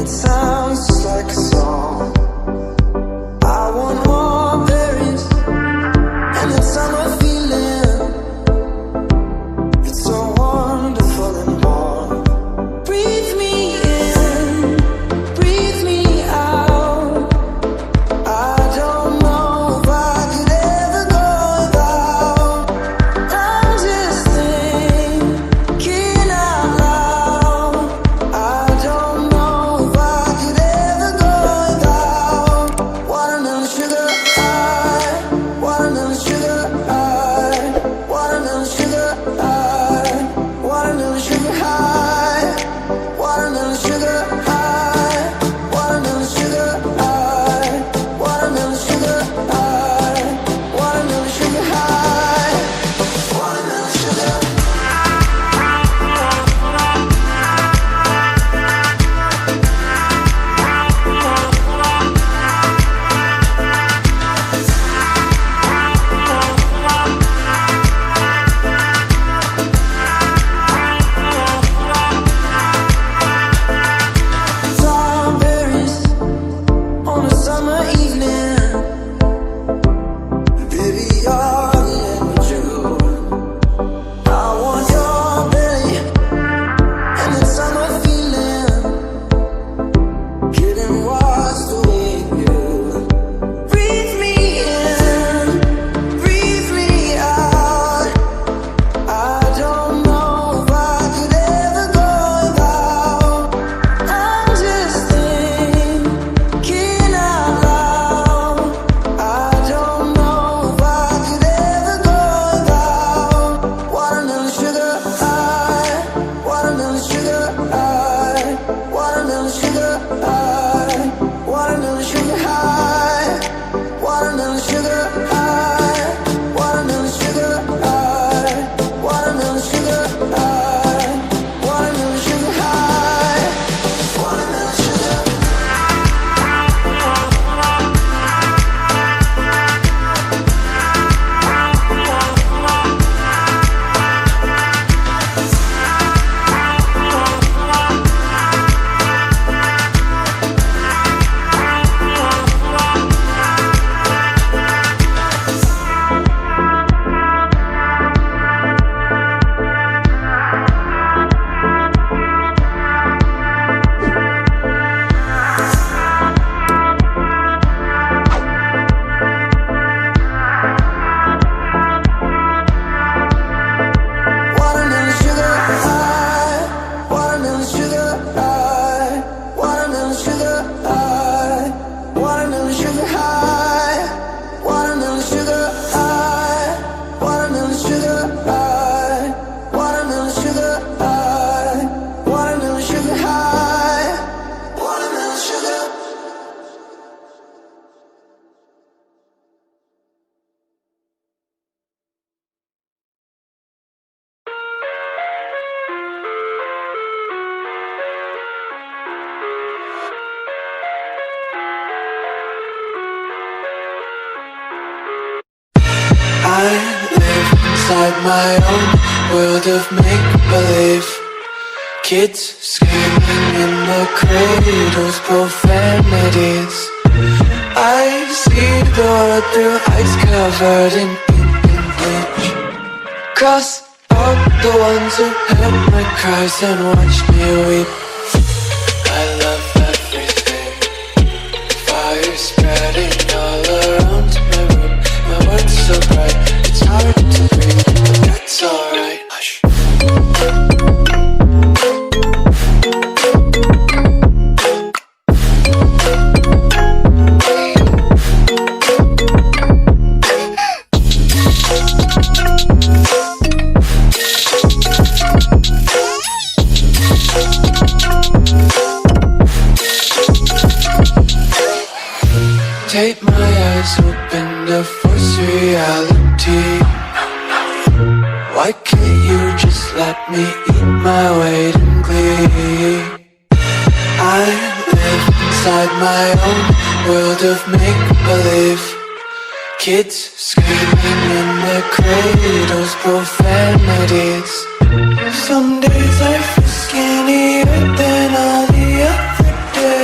it sounds just like a song. I want more berries and that summer feeling. It's so wonderful and warm. Breathe me in, breathe me out. I don't know if I could ever go without. I'm just thinking out loud. I don't know if I could ever go without watermelon sugar high, watermelon sugar high, watermelon sugar high, watermelon sugar high, watermelon sugar high, watermelon sugar high, watermelon sugar high, watermelon sugar high, watermelon sugar. Strawberries on a summer evening. Baby, you're the angel. I want your belly and that summer feeling. Getting washed away in you. Breathe me in, breathe me out. I don't know if I could ever go without. I'm just thinking out loud. I don't know if I could ever go without watermelon sugar high, watermelon sugar high, watermelon sugar high, watermelon sugar high, watermelon sugar high, watermelon sugar high, watermelon sugar high, watermelon sugar high, watermelon sugar. Watermelon sugar high, watermelon sugar high, watermelon sugar high, watermelon sugar high, watermelon sugar high, watermelon sugar high, watermelon sugar high, watermelon sugar high, watermelon sugar. I live inside my own world of make-believe. Kids screaming in the cradles, profanities. I see the world through eyes covered in ink and bleach. Cross out the ones who heard my cries and watched me weep. I love everything. Fire spreading all around my room. My world's so bright, it's hard to breathe, but that's alright. Hush. Take my eyes open to force reality. Why can't you just let me eat my weight in glee? I live inside my own world of make-believe. Kids screaming in their cradles, profanities. Some days I feel skinnier than all the other days.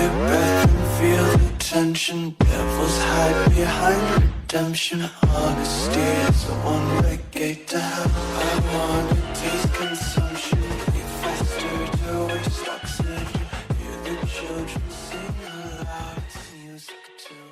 your breath and feel the tension. Devils hide behind redemption. Honesty is the one-way gate to hell. I wanna taste consumption. Be faster to waste oxygen. Hear the children sing aloud. It's music too.